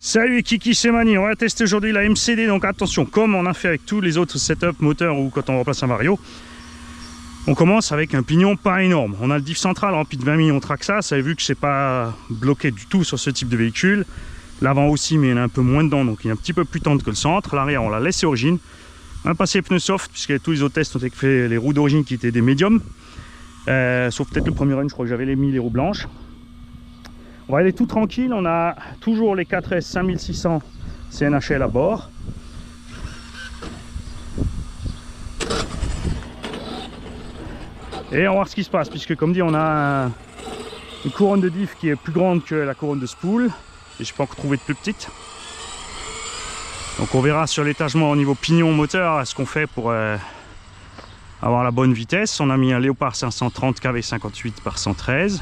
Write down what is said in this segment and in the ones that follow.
Salut Kiki, c'est Mani, on va tester aujourd'hui la MCD, donc attention, comme on a fait avec tous les autres setups moteurs ou quand on remplace un vario, on commence avec un pignon pas énorme. On a le diff central rempli de 20 millions Traxxas, vous avez vu que c'est pas bloqué du tout sur ce type de véhicule. L'avant aussi, mais il y en a un peu moins dedans, donc il est un petit peu plus tendre que le centre. L'arrière, on l'a laissé origine. On a passé les pneus soft, puisque tous les autres tests ont été faits, les roues d'origine qui étaient des médiums. Sauf peut-être le premier run, je crois que j'avais mis les roues blanches. On va aller tout tranquille, on a toujours les 4S 5600 CNHL à bord. Et on va voir ce qui se passe, puisque comme dit, on a une couronne de diff qui est plus grande que la couronne de spool. Et je peux encore trouver de plus petite. Donc on verra sur l'étagement au niveau pignon moteur ce qu'on fait pour avoir la bonne vitesse. On a mis un Léopard 530 kV58 par 113.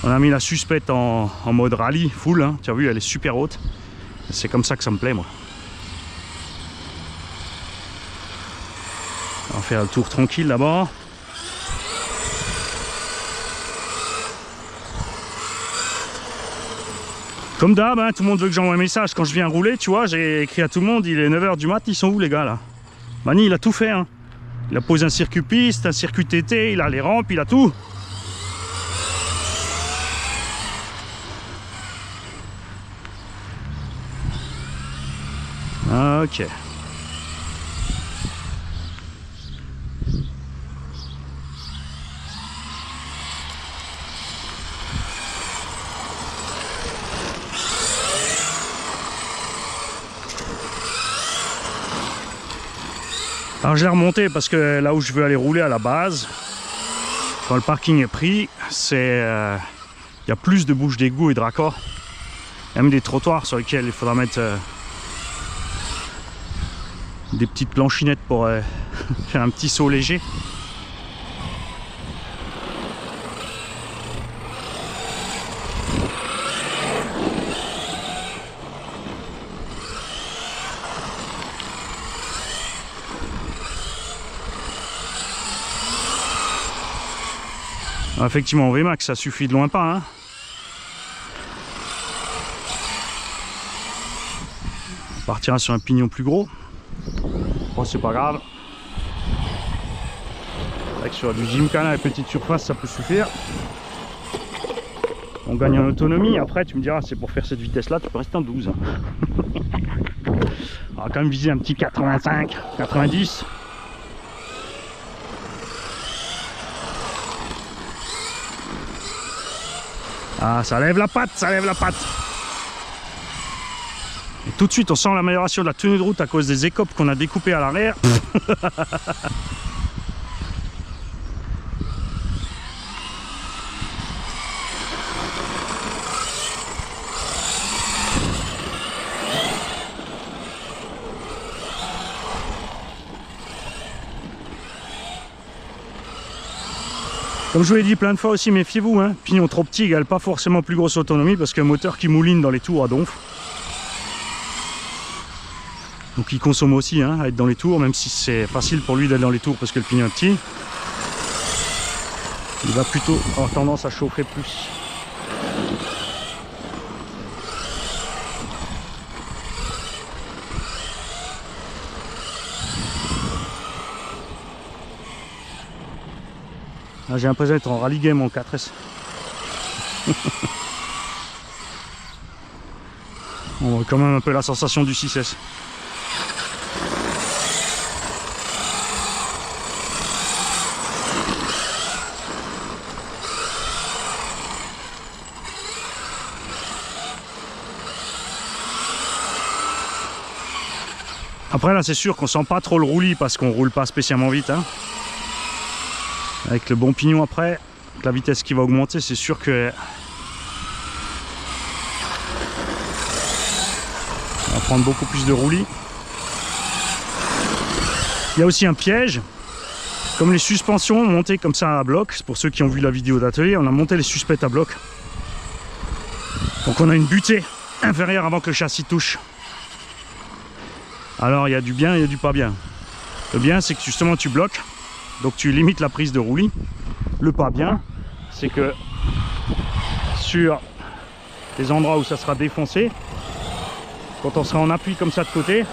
On a mis la suspette en mode rallye full, hein. Tu as vu, elle est super haute. C'est comme ça que ça me plaît, moi. On va faire le tour tranquille d'abord. Comme d'hab, hein, tout le monde veut que j'envoie un message quand je viens rouler, tu vois. J'ai écrit à tout le monde, il est 9 h du mat, ils sont où les gars là? Mani, il a tout fait, hein. Il a posé un circuit piste, un circuit TT, il a les rampes, il a tout. Ok. Alors je l'ai remonté parce que là où je veux aller rouler à la base, quand le parking est pris, c'est y a plus de bouches d'égout et de raccords. Il y a même des trottoirs sur lesquels il faudra mettre des petites planchinettes pour faire un petit saut léger. Effectivement, en VMAX, ça suffit de loin pas, hein. On partira sur un pignon plus gros. Bon, c'est pas grave. Avec sur du Gymkhana et petite surface, ça peut suffire. On gagne en autonomie. Après, tu me diras, c'est pour faire cette vitesse-là, tu peux rester en 12. On va quand même viser un petit 85, 90. Ah, ça lève la patte, ça lève la patte. Et tout de suite, on sent l'amélioration de la tenue de route à cause des écopes qu'on a découpées à l'arrière. Comme je vous l'ai dit plein de fois aussi, méfiez-vous, hein. Pignon trop petit égale pas forcément plus grosse autonomie parce qu'un moteur qui mouline dans les tours à donf. Donc il consomme aussi, hein, à être dans les tours, même si c'est facile pour lui d'être dans les tours parce que le pignon est petit. Il va plutôt avoir tendance à chauffer plus. J'ai l'impression d'être en rallye game en 4S. On voit quand même un peu la sensation du 6S. Après là c'est sûr qu'on sent pas trop le roulis parce qu'on roule pas spécialement vite, hein. Avec le bon pignon après, avec la vitesse qui va augmenter, c'est sûr que on va prendre beaucoup plus de roulis. Il y a aussi un piège, comme les suspensions montées comme ça à bloc, pour ceux qui ont vu la vidéo d'atelier, on a monté les suspettes à bloc. Donc on a une butée inférieure avant que le châssis touche. Alors il y a du bien et il y a du pas bien. Le bien c'est que justement tu bloques. Donc tu limites la prise de roulis. Le pas bien, c'est que sur des endroits où ça sera défoncé. Quand on sera en appui comme ça de côté,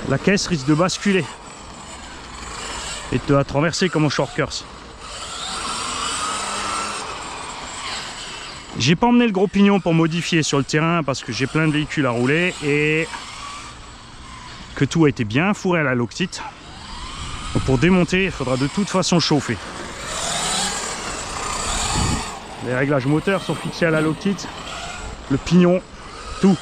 la caisse risque de basculer et de la traverser comme au short course. J'ai pas emmené le gros pignon pour modifier sur le terrain parce que j'ai plein de véhicules à rouler et que tout a été bien fourré à la Loctite. Donc pour démonter, il faudra de toute façon chauffer. Les réglages moteurs sont fixés à la Loctite, le pignon, tout.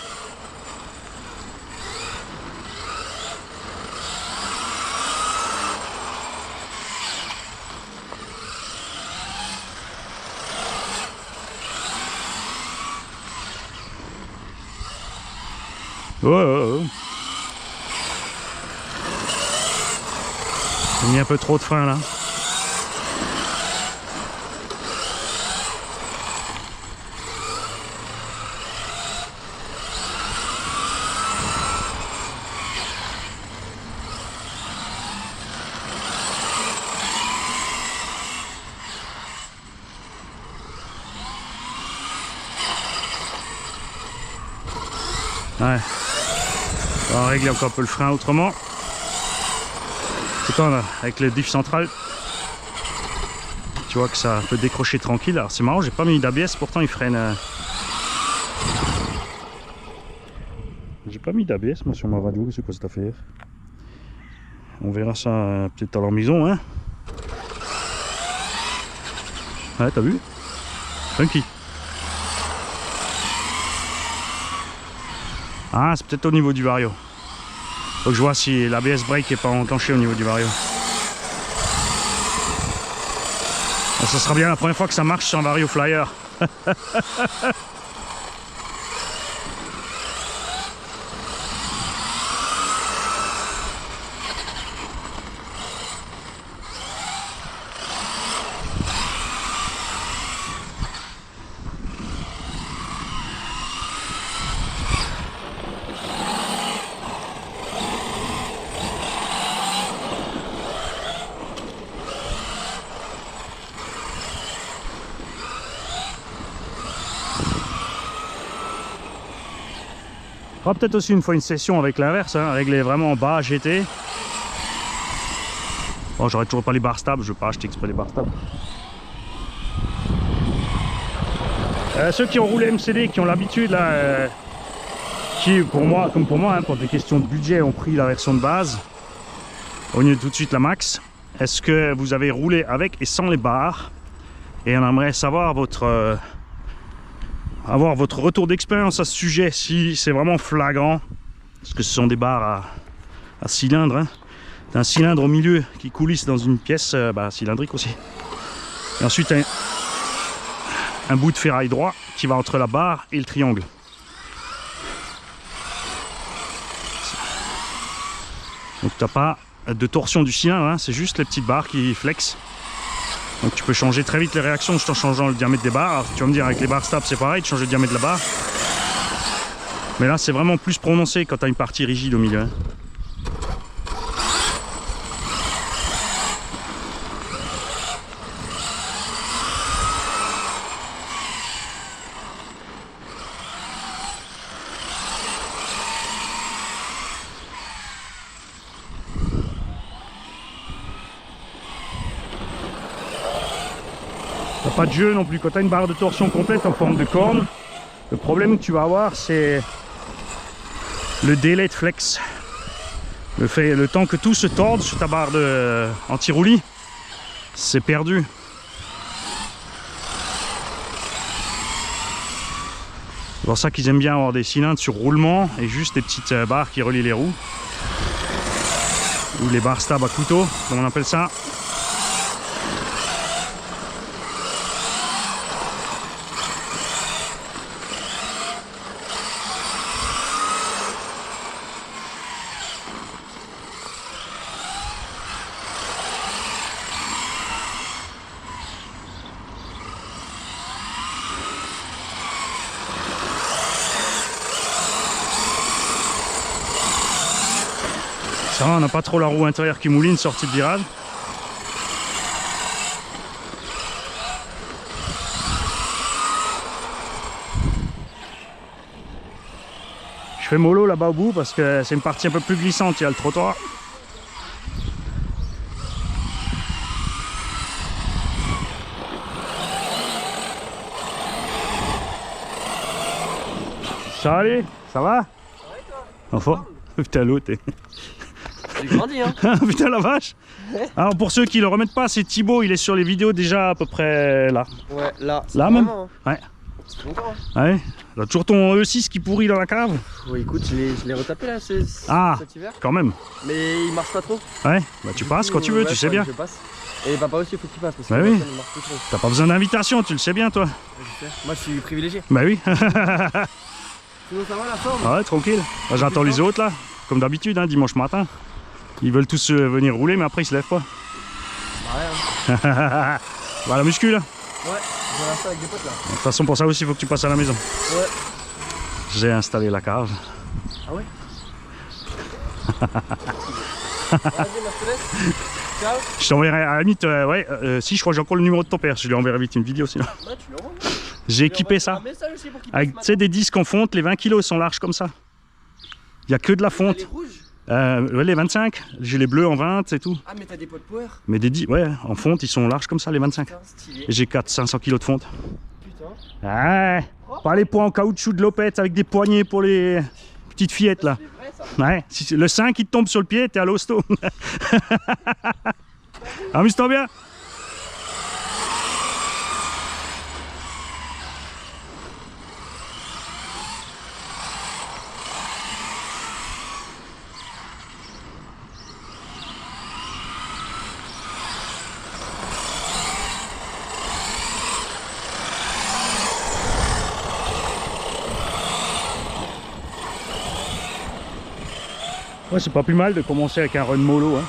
Oh. J'ai mis un peu trop de frein là. Ouais. On va régler encore un peu le frein autrement. C'est quand là, avec le diff central, tu vois que ça peut décrocher tranquille. Alors c'est marrant, j'ai pas mis d'ABS, pourtant il freine. J'ai pas mis d'ABS moi sur ma radio, c'est quoi cette affaire? On verra ça peut-être à la maison, hein. Ouais, t'as vu? Funky. Ah, c'est peut-être au niveau du Vario. Faut que je vois si l'ABS brake n'est pas enclenché au niveau du Vario. Ça sera bien la première fois que ça marche sur un Vario Flyer. On fera peut-être aussi une fois une session avec l'inverse, hein, régler vraiment en bas GT. Bon, j'aurais toujours pas les barres stables, je vais pas acheter exprès les barres stables. Ceux qui ont roulé MCD, qui ont l'habitude là, qui pour moi, comme pour moi, hein, pour des questions de budget, ont pris la version de base au lieu de tout de suite la max. Est-ce que vous avez roulé avec et sans les barres? Et on aimerait savoir avoir votre retour d'expérience à ce sujet, si c'est vraiment flagrant, parce que ce sont des barres à cylindre, hein. Un cylindre au milieu qui coulisse dans une pièce cylindrique aussi, et ensuite un bout de ferraille droit qui va entre la barre et le triangle. Donc tu n'as pas de torsion du cylindre, hein, c'est juste les petites barres qui flexent. Donc tu peux changer très vite les réactions juste en changeant le diamètre des barres. Alors, tu vas me dire avec les barres stables c'est pareil, tu changes le diamètre de la barre. Mais là c'est vraiment plus prononcé quand tu as une partie rigide au milieu, hein. Pas de jeu non plus, quand tu as une barre de torsion complète en forme de corne, le problème que tu vas avoir c'est le délai de flex, le temps que tout se torde sur ta barre de anti-roulis, c'est perdu. C'est pour ça qu'ils aiment bien avoir des cylindres sur roulement et juste des petites barres qui relient les roues, ou les barres stab à couteau comme on appelle ça. Ça va, on n'a pas trop la roue intérieure qui mouline sortie de virage. Je fais mollo là-bas au bout parce que c'est une partie un peu plus glissante, il y a le trottoir. Salut, ça va? Ouais, toi? Enfin, putain l'autre. J'ai grandi, hein. Putain la vache. Alors pour ceux qui le remettent pas, c'est Thibaut, il est sur les vidéos déjà à peu près là. Ouais, là. Là même? Hein. Ouais. C'est longtemps, hein. Ouais. T'as toujours ton E6 qui pourrit dans la cave? Ouais, écoute, je l'ai retapé là cet hiver. Quand même. Mais il marche pas trop. Ouais, bah tu passes quand tu veux, ouais, tu sais bien. Je passe. Et papa aussi, il faut qu'il passe parce que Bah oui. il marche plus trop. T'as pas besoin d'invitation, tu le sais bien toi. Ouais, je sais. Moi, je suis privilégié. Bah oui. Sinon, ça va la forme? Ouais, tranquille. Bah, j'attends les autres là, comme d'habitude, hein, dimanche matin. Ils veulent tous venir rouler, mais après ils se lèvent pas. Bah, ouais, hein. Bah la muscu là. Ouais, j'ai l'instant avec des potes là. De toute façon, pour ça aussi, il faut que tu passes à la maison. Ouais. J'ai installé la cave. Ah ouais? Vas-y, moi je te laisse. Ciao. Je t'enverrai à la limite, si je crois que j'ai encore le numéro de ton père, je lui enverrai vite une vidéo sinon. Ouais, tu l'envoies. J'ai équipé ça. Un message aussi pour qu'il Avec passe tu sais, des disques en fonte, les 20 kg sont larges comme ça. Il n'y a que de la fonte. Les rouges? Ouais, les 25, j'ai les bleus en 20 et tout. Ah, mais t'as des potes power? Mais ouais, en fonte, ils sont larges comme ça, les 25. Putain, stylé. Et j'ai 500 kg de fonte. Putain. Ouais, pas les poids en caoutchouc de Lopette avec des poignées pour les petites fillettes là. C'est vrai ça? Ouais, si le 5 qui te tombe sur le pied, t'es à l'hosto. Amuse-toi bien. Ouais, c'est pas plus mal de commencer avec un run mollo. Hein.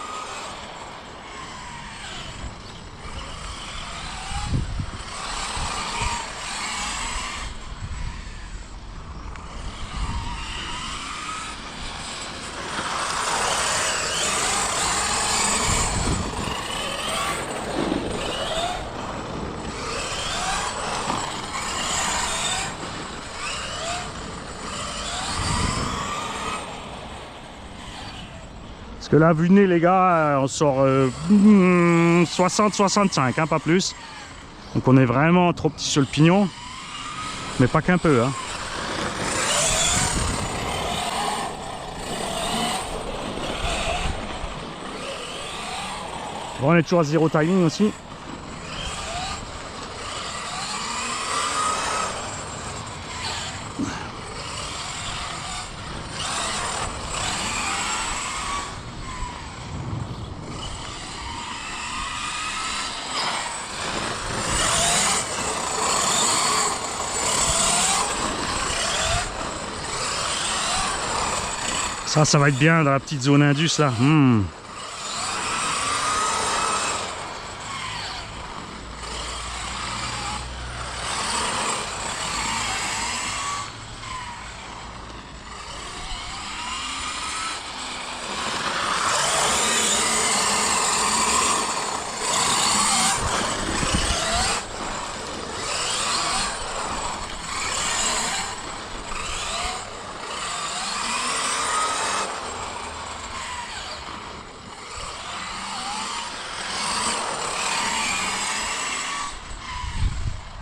Parce que là, vu le nez, les gars, on sort 60-65, hein, pas plus. Donc on est vraiment trop petit sur le pignon. Mais pas qu'un peu. Hein. Bon, on est toujours à zéro timing aussi. Ça va être bien dans la petite zone Indus là.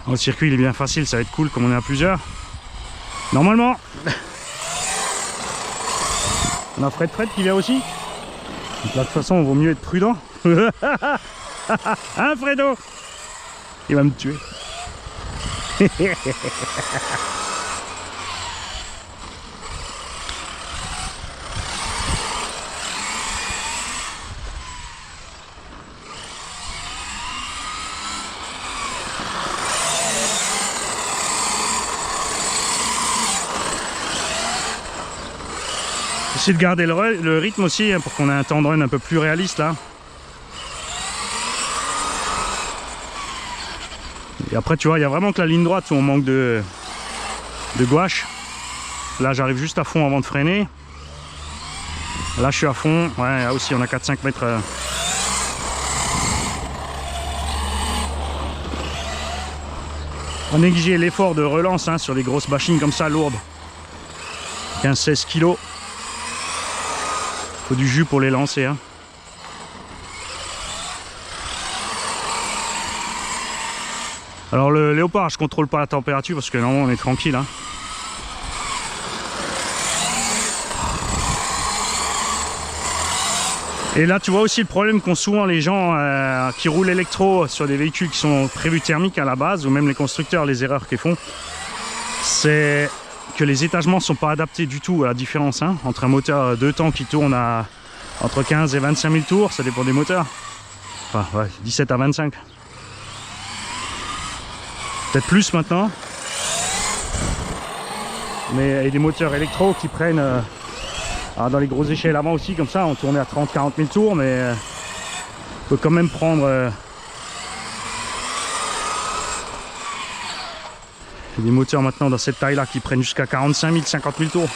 Le circuit il est bien facile, ça va être cool comme on est à plusieurs. Normalement, on a Fred qui vient aussi. Donc là, de toute façon, il vaut mieux être prudent. Hein, Fredo? Il va me tuer. J'essaie de garder le rythme aussi hein, pour qu'on ait un temps de run un peu plus réaliste là. Et après tu vois, il y a vraiment que la ligne droite où on manque de gouache. Là j'arrive juste à fond avant de freiner. Là je suis à fond. Ouais, là aussi on a 4-5 mètres. On négligeait l'effort de relance hein, sur les grosses machines comme ça lourdes. 15-16 kg. Faut du jus pour les lancer. Hein. Alors le Léopard, je contrôle pas la température parce que normalement on est tranquille. Hein. Et là tu vois aussi le problème qu'ont souvent les gens qui roulent électro sur des véhicules qui sont prévus thermiques à la base, ou même les constructeurs, les erreurs qu'ils font, c'est que les étagements ne sont pas adaptés du tout à la différence hein, entre un moteur 2 temps qui tourne à entre 15 et 25 000 tours, ça dépend des moteurs. Enfin ouais, 17 à 25. Peut-être plus maintenant. Mais il y a des moteurs électro qui prennent dans les grosses échelles avant aussi, comme ça, on tournait à 30-40 000 tours, mais on peut quand même prendre des moteurs maintenant dans cette taille là qui prennent jusqu'à 45 000, 50 000 tours.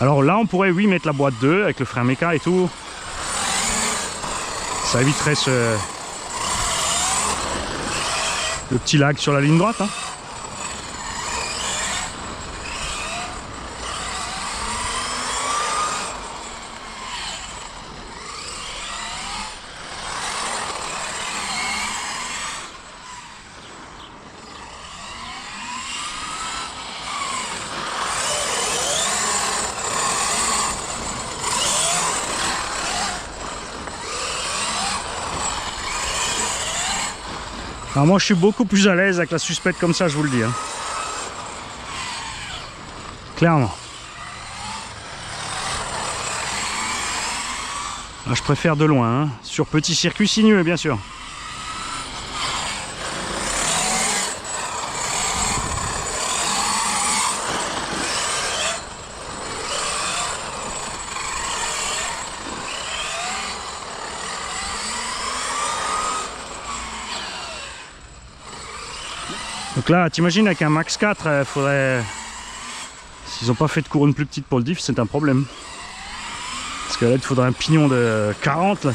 Alors là on pourrait oui mettre la boîte 2 avec le frein méca et tout. Ça éviterait le petit lag sur la ligne droite. Hein. Alors moi je suis beaucoup plus à l'aise avec la suspecte comme ça, je vous le dis. Hein. Clairement. Là, je préfère de loin, hein. Sur petit circuit sinueux bien sûr. Donc là, t'imagines avec un Max 4, faudrait... S'ils n'ont pas fait de couronne plus petite pour le diff, c'est un problème. Parce que là, il te faudrait un pignon de 40. Là.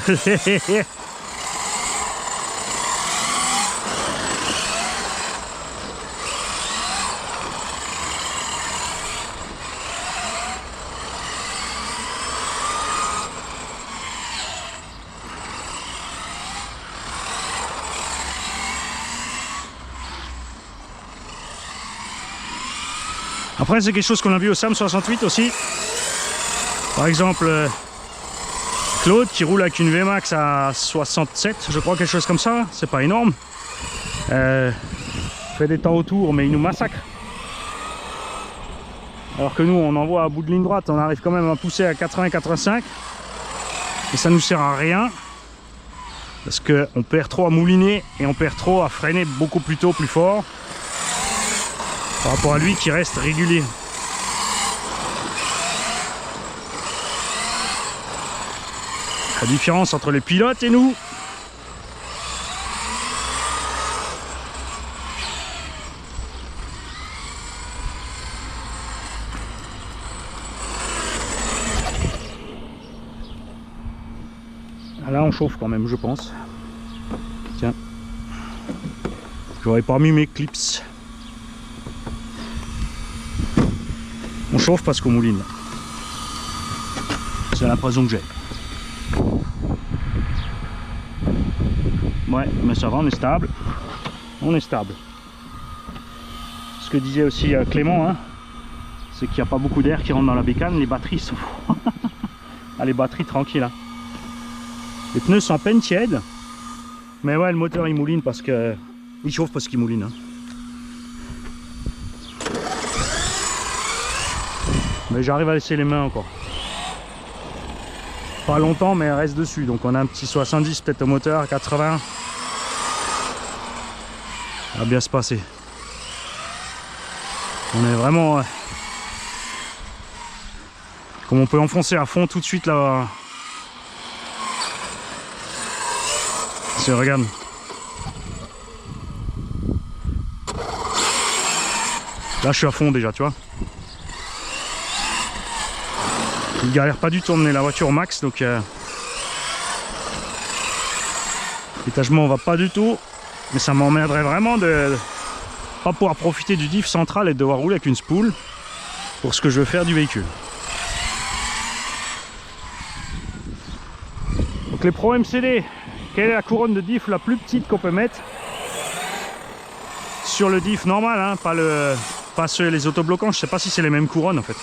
Après, c'est quelque chose qu'on a vu au Sam 68 aussi. Par exemple, Claude qui roule avec une VMAX à 67, je crois, quelque chose comme ça. C'est pas énorme. Fait des temps autour, mais il nous massacre. Alors que nous, on envoie à bout de ligne droite, on arrive quand même à pousser à 80-85. Et ça nous sert à rien. Parce qu'on perd trop à mouliner et on perd trop à freiner beaucoup plus tôt, plus fort. Par rapport à lui qui reste régulier. La différence entre les pilotes et nous. Là on chauffe quand même, je pense. Tiens. J'aurais pas mis mes clips. On chauffe parce qu'on mouline. C'est l'impression que j'ai. Ouais, mais ça va, on est stable. On est stable. Ce que disait aussi Clément, hein, c'est qu'il n'y a pas beaucoup d'air qui rentre dans la bécane. Les batteries sont... ah, les batteries tranquilles. Hein. Les pneus sont à peine tièdes. Mais ouais, le moteur il mouline parce que... Il chauffe parce qu'il mouline. Hein. Mais j'arrive à laisser les mains encore. Pas longtemps, mais elle reste dessus. Donc on a un petit 70 peut-être au moteur, 80. Ça va bien se passer. On est vraiment... comme on peut enfoncer à fond tout de suite là. C'est regarde. Là je suis à fond déjà, tu vois. Il galère pas du tout à emmener la voiture au max, donc l'étagement va pas du tout, mais ça m'emmerderait vraiment de pas pouvoir profiter du diff central et devoir rouler avec une spool pour ce que je veux faire du véhicule. Donc les Pro MCD, quelle est la couronne de diff la plus petite qu'on peut mettre sur le diff normal, hein, pas ceux les autobloquants? Je sais pas si c'est les mêmes couronnes en fait.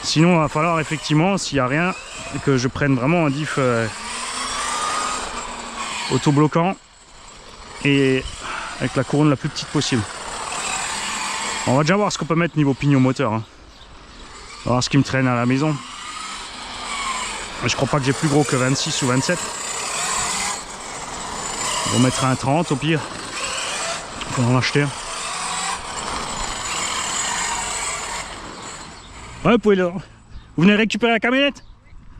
Sinon il va falloir effectivement, s'il n'y a rien, que je prenne vraiment un diff autobloquant et avec la couronne la plus petite possible. On va déjà voir ce qu'on peut mettre niveau pignon moteur, hein. On va voir ce qui me traîne à la maison. Je crois pas que j'ai plus gros que 26 ou 27. On va mettre un 30 au pire. On va en acheter un. Ouais, vous pouvez le... Vous venez récupérer la camionnette?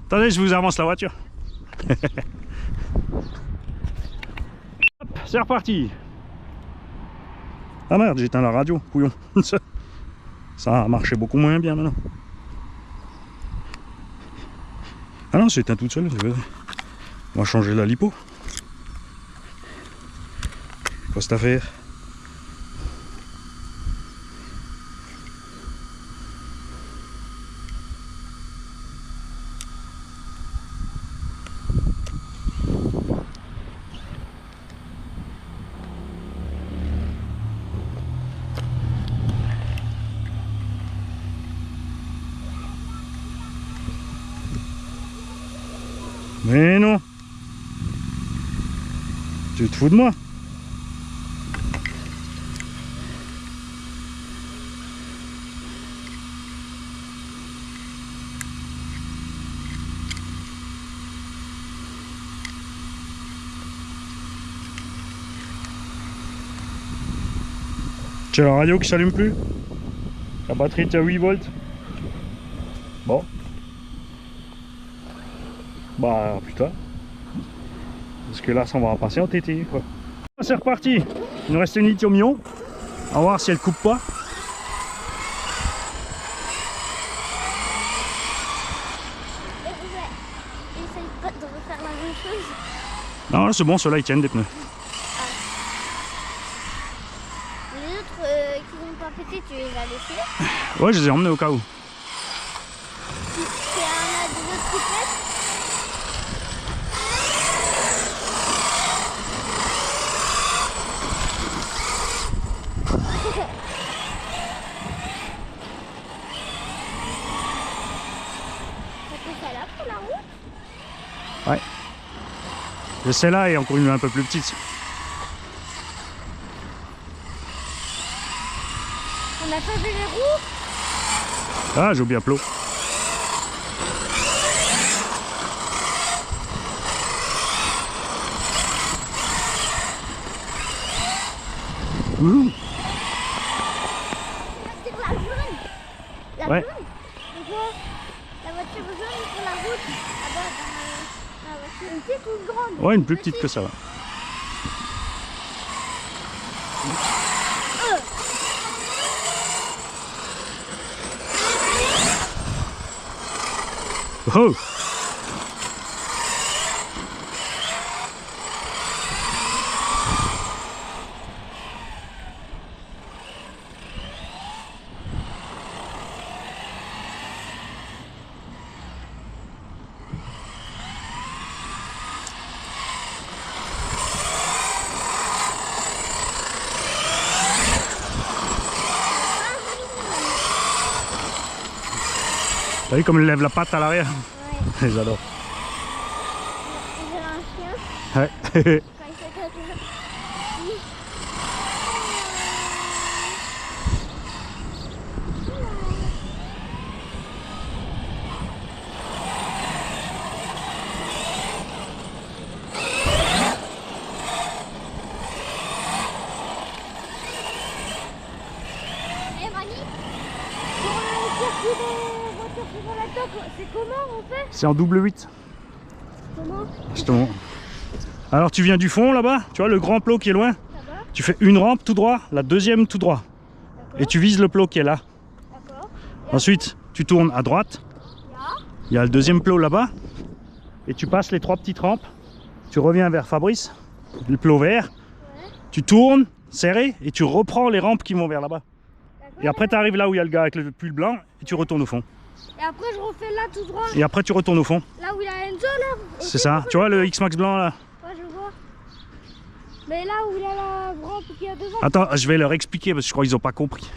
Attendez, je vous avance la voiture. C'est reparti. Ah merde, j'ai éteint la radio, couillon. Ça a marché beaucoup moins bien maintenant. Ah non, c'est éteint toute seule. On va changer la lipo. Quoi cette affaire? Mais non. Tu te fous de moi? J'ai la radio qui s'allume plus. La batterie est à 8 volts. Bon. Bah putain. Parce que là ça on va passer en TT quoi. C'est reparti. Il nous reste une lithium-ion. On va voir si elle coupe pas. Essaye pas de refaire la même chose. Non c'est bon, ceux-là ils tiennent des pneus. Les autres qui vont pas péter, tu les as laissés. Ouais, je les ai emmenés au cas où. Il y en a des autres qui pètent. Ouais. J'ai celle-là et encore une un peu plus petite. On a changé les roues. Ah, j'ai oublié un plot. Ouh. C'est la jaune. La Ouais. jaune. Tu vois, la voiture jaune sur la route. Là-bas, dans la voiture. Une petite ou une grande? Ouais, une plus petite que ça. Ouais. Oh! T'as vu comme il lève la patte à l'arrière? Ouais. J'adore. J'ai un chien. Ouais. Quand il fait caca. Eh Mani, pour le circuit des voitures qui vont là-dedans, c'est comment on fait? C'est en double 8. Comment? Justement. Alors tu viens du fond là-bas, tu vois le grand plot qui est loin. Ça va? Tu fais une rampe tout droit, la deuxième tout droit. Et tu vises le plot qui est là. D'accord. Ensuite, tu tournes à droite. Là. Il y a le deuxième plot là-bas. Et tu passes les trois petites rampes. Tu reviens vers Fabrice, le plot vert. Ouais. Tu tournes, serré, et tu reprends les rampes qui vont vers là-bas. D'accord. Et après, tu arrives là où il y a le gars avec le pull blanc, et tu retournes au fond. Et après, je refais là tout droit. Et après, tu retournes au fond. Là où il y a Enzo, là. C'est ça. Tu vois le X-Max blanc là? Ouais, je vois. Mais là où il y a la rampe qui a devant. Attends, je vais leur expliquer parce que je crois qu'ils n'ont pas compris.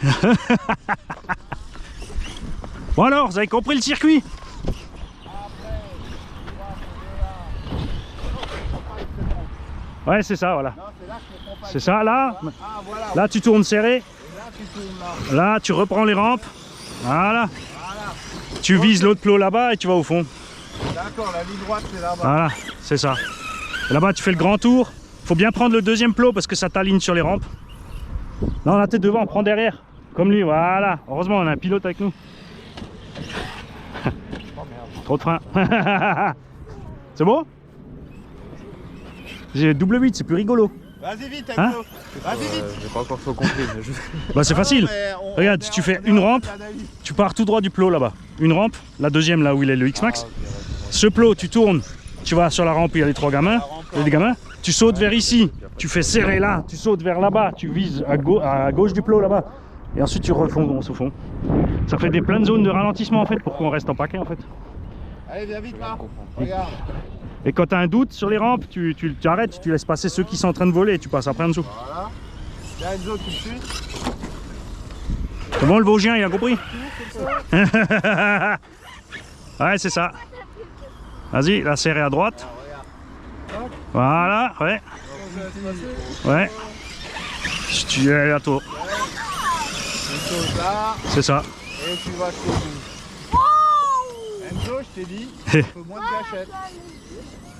Bon alors, vous avez compris le circuit? Ouais, c'est ça, voilà. C'est ça, là. Là, tu tournes serré. Là, tu reprends les rampes. Voilà. Tu vises l'autre plot là-bas et tu vas au fond. D'accord, la ligne droite c'est là-bas. Voilà, c'est ça. Et là-bas, tu fais le grand tour. Faut bien prendre le deuxième plot parce que ça t'aligne sur les rampes. Non, la tête devant, prends derrière. Comme lui, voilà. Heureusement, on a un pilote avec nous. Trop de frein. C'est bon? J'ai double 8, c'est plus rigolo. Vas-y vite, Hein? Enzo. Vas-y vite. J'ai pas encore trop compris, mais je... Bah c'est facile. Mais Regarde, si tu fais une rampe, tu pars tout droit du plot là-bas. Une rampe, la deuxième là où il est le X-Max. Ce plot, tu tournes, tu vas sur la rampe où il y a les trois gamins, les gamins. Tu sautes vers ici, tu fais serrer là, tu sautes vers là-bas, tu vises à gauche du plot là-bas. Et ensuite tu refonces au fond. Ça fait des pleines zones de ralentissement en fait pour qu'on reste en paquet en fait. Allez, viens vite là. Regarde. Et quand tu as un doute sur les rampes, tu arrêtes, tu laisses passer ceux qui sont en train de voler et tu passes après en dessous. Voilà. Viens Enzo, tu me suis. C'est bon le Vosgien, il a compris? Ouais, c'est ça. Vas-y, la serrée à droite. Voilà, ouais. Ouais. Tu es à toi. Une chose là, C'est ça. et tu vas jusqu'au bout. Enzo, je t'ai dit, il faut moins de gâchettes.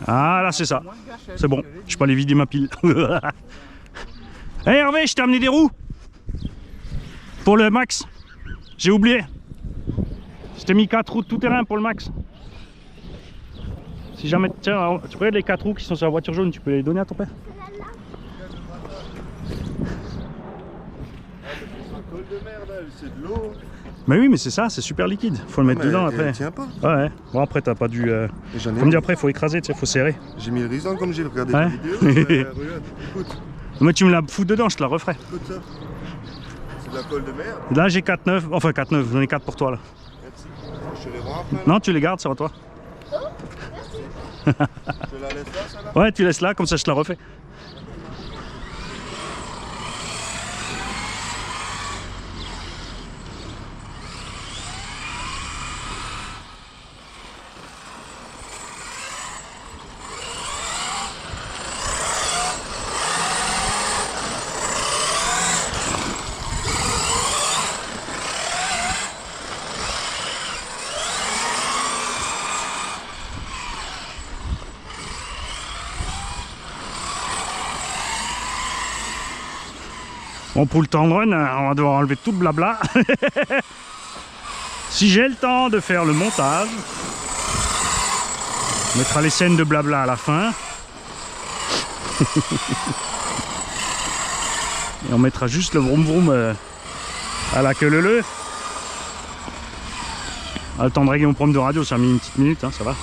Ah là, c'est ça. Moins de gâchettes. C'est bon. Je peux aller vider ma pile. Hey Hervé, je t'ai amené des roues. Pour le max. J'ai oublié. Je t'ai mis 4 roues de tout terrain pour le max. Si jamais, tiens, tu regardes les 4 roues qui sont sur la voiture jaune, tu peux les donner à ton père? Un col de merde, c'est de l'eau. Mais oui, mais c'est ça, c'est super liquide. Faut le mettre dedans après. Elle tient pas. Ouais. Bon après t'as pas dû. Et j'en ai Comme dit après, faut écraser, tu sais, faut serrer. J'ai mis le rison comme j'ai regardé Ouais. la vidéo. Regarde, écoute, Mais tu me la fous dedans, je te la referai. écoute ça. C'est de la colle de merde. Là j'ai 4,9, enfin 4,9, j'en ai 4 pour toi là. Merci. Je te les rends après. là. Non, tu les gardes, c'est à toi. Je te la laisse là, celle-là. Ouais, tu laisses là, comme ça je te la refais. Bon, pour le temps de run, on va devoir enlever tout le blabla. Si j'ai le temps de faire le montage, on mettra les scènes de blabla à la fin. Et on mettra juste le vroom vroom à la queue leu. Ah, le temps de régler mon problème de radio, ça a mis une petite minute, hein, ça va.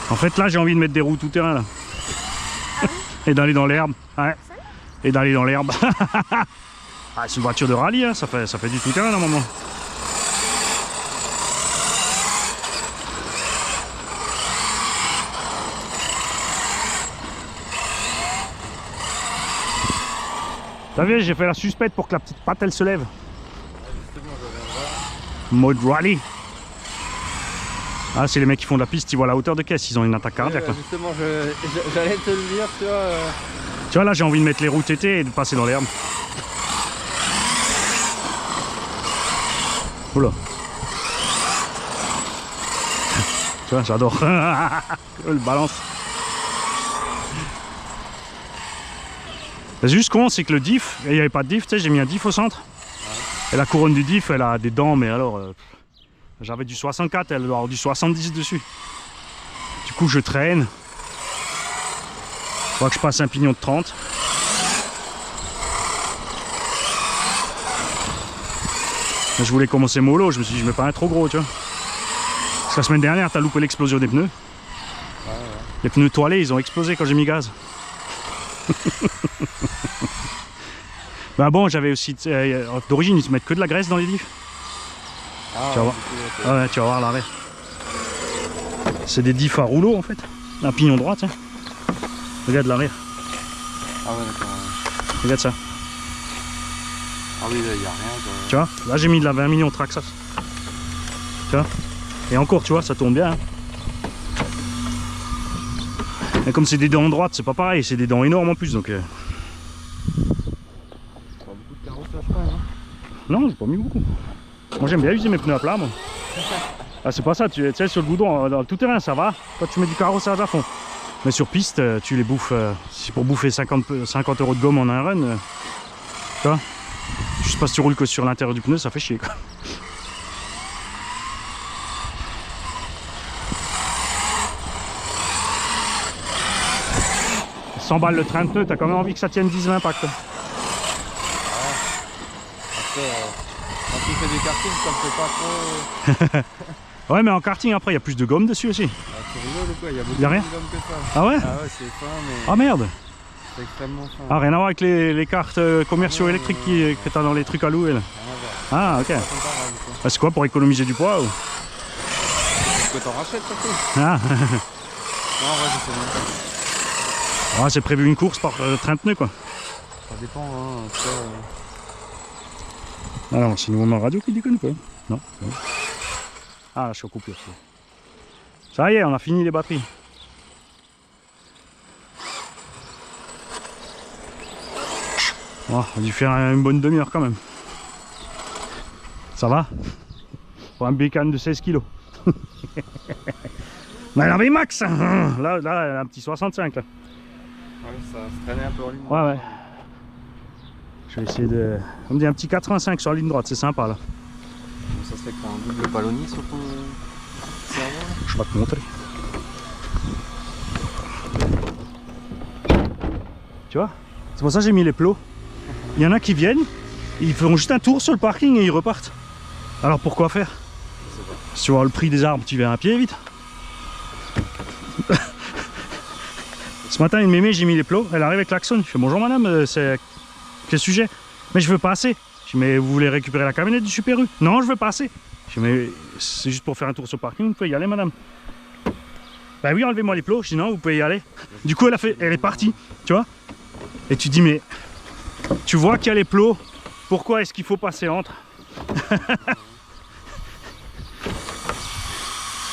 En fait là j'ai envie de mettre des roues tout terrain là. Et d'aller dans l'herbe. Ouais. Et d'aller dans l'herbe. Ah, c'est une voiture de rallye, hein. ça fait du tout terrain normalement. T'as vu, j'ai fait la suspecte pour que la petite patte elle se lève. Mode rallye. Ah, c'est les mecs qui font de la piste, ils voient la hauteur de caisse, ils ont une attaque cardiaque. Là. Justement, j'allais te le dire, tu vois. Tu vois, là j'ai envie de mettre les roues TT et de passer dans l'herbe. Oula. Tu vois, j'adore. Le balance. C'est juste con, c'est que le diff, il n'y avait pas de diff, tu sais, j'ai mis un diff au centre. Et la couronne du diff, elle a des dents, mais alors... J'avais du 64, elle doit avoir du 70 dessus. Du coup, je traîne. Il faudra que je passe un pignon de 30. Je voulais commencer mollo, je me suis dit je mets pas un trop gros, tu vois. Parce que la semaine dernière, t'as loupé l'explosion des pneus. Les pneus toilés, ils ont explosé quand j'ai mis gaz. Ben bon, j'avais aussi... d'origine, ils se mettent que de la graisse dans les diffs. Ah, Tu vas voir. Ah ouais, tu vas voir l'arrêt. C'est des diffs à rouleau en fait. Un pignon droit, tiens. Regarde l'arrière. Ah ouais, d'accord. Ouais. Regarde ça. Ah oui, là, il n'y a rien. Quoi. Tu vois, là j'ai mis de la 20 millions de Traxxas. Tu vois. Et encore, tu vois, ça tourne bien. Hein. Et comme c'est des dents droites, c'est pas pareil, c'est des dents énormes en plus. Donc, Pas beaucoup de carrossage quand même. Hein. non, j'ai pas mis beaucoup. Moi j'aime bien user mes pneus à plat, moi. Ah, c'est pas ça, tu sais, sur le goudron, dans le tout terrain, ça va. Quand tu mets du carrossage à fond. Mais sur piste, tu les bouffes. Si pour bouffer 50 € de gomme en un run, tu vois. Je sais pas si tu roules que sur l'intérieur du pneu, ça fait chier quoi. « 100 balles le train de pneu, t'as quand même envie que ça tienne 10-20 packs. Après, quand tu fais des kartings, ça me fait pas trop. Ouais, mais en karting, après, il y a plus de gomme dessus aussi. Ah, tu rigoles ou quoi? Il y a beaucoup Y a rien plus de gomme que ça. Ah ouais? Ah ouais, c'est fin, mais Ah merde. c'est extrêmement fin. Ah, rien à voir avec les cartes commerciaux électriques que t'as dans les trucs à louer là. Rien à voir. Ah, ok. C'est pas comparable, quoi. Ah, c'est quoi, pour économiser du poids ou... Parce que t'en rachètes surtout. Ah, Non, en vrai, je sais même pas. ah c'est prévu une course par train de pneu quoi. Ça dépend, hein. En tout cas, Ah non, c'est nouveau ma radio qui déconne quoi. Non, non. Ah là, je suis en coupure. Ça y est, on a fini les batteries. Oh, on a dû faire une bonne demi-heure quand même. Ça va? Pour un bécane de 16 kg. Mais elle avait max hein. Là, un petit 65 là. ouais, ça se traînait un peu en ligne. Ouais, ouais. Je vais essayer de... On me dit un petit 85 sur la ligne droite, c'est sympa là. Donc, ça se fait que t'as un double palonnier sur ton serveur là. Je vais te montrer. Tu vois? C'est pour ça que j'ai mis les plots. Il y en a qui viennent, ils font juste un tour sur le parking et ils repartent. Alors pourquoi faire? Si tu vois le prix des arbres, tu viens à pied vite. Ce matin, une mémé, j'ai mis les plots, elle arrive avec l'axon. Je fais bonjour madame, c'est quel sujet? Mais je veux passer. Je dis mais vous voulez récupérer la camionnette du Super U? Non, je veux passer. Je dis mais c'est juste pour faire un tour sur le parking, vous pouvez y aller madame. Bah oui, enlevez-moi les plots. Je dis non, vous pouvez y aller. Du coup, elle est partie, tu vois. Et tu dis mais tu vois qu'il y a les plots, pourquoi est-ce qu'il faut passer entre?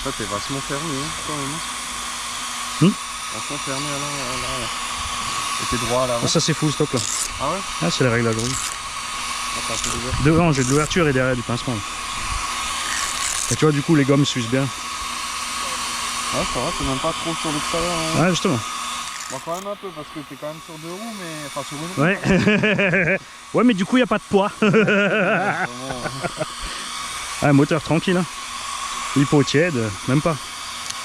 Ça, t'es vachement fermé, hein, quand même. Vachement fermé à l'arrière. Et t'es droit à l'avant. Ça c'est full stop là. Ah ouais? Ah, c'est les réglages rouges. Ah, t'as un peu d'ouverture. Devant j'ai de l'ouverture et derrière du pincement. Et tu vois du coup les gommes s'usent bien. Ouais, ça va, t'es même pas trop sur l'extérieur. Hein. Ouais justement. Bon, quand même un peu parce que t'es quand même sur deux roues, mais. Enfin, sur une roue. Ouais. Ouais mais du coup il n'y a pas de poids. Ah, moteur tranquille hein. L'hypo tiède, même pas.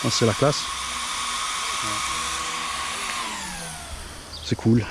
C'est la classe. C'est cool.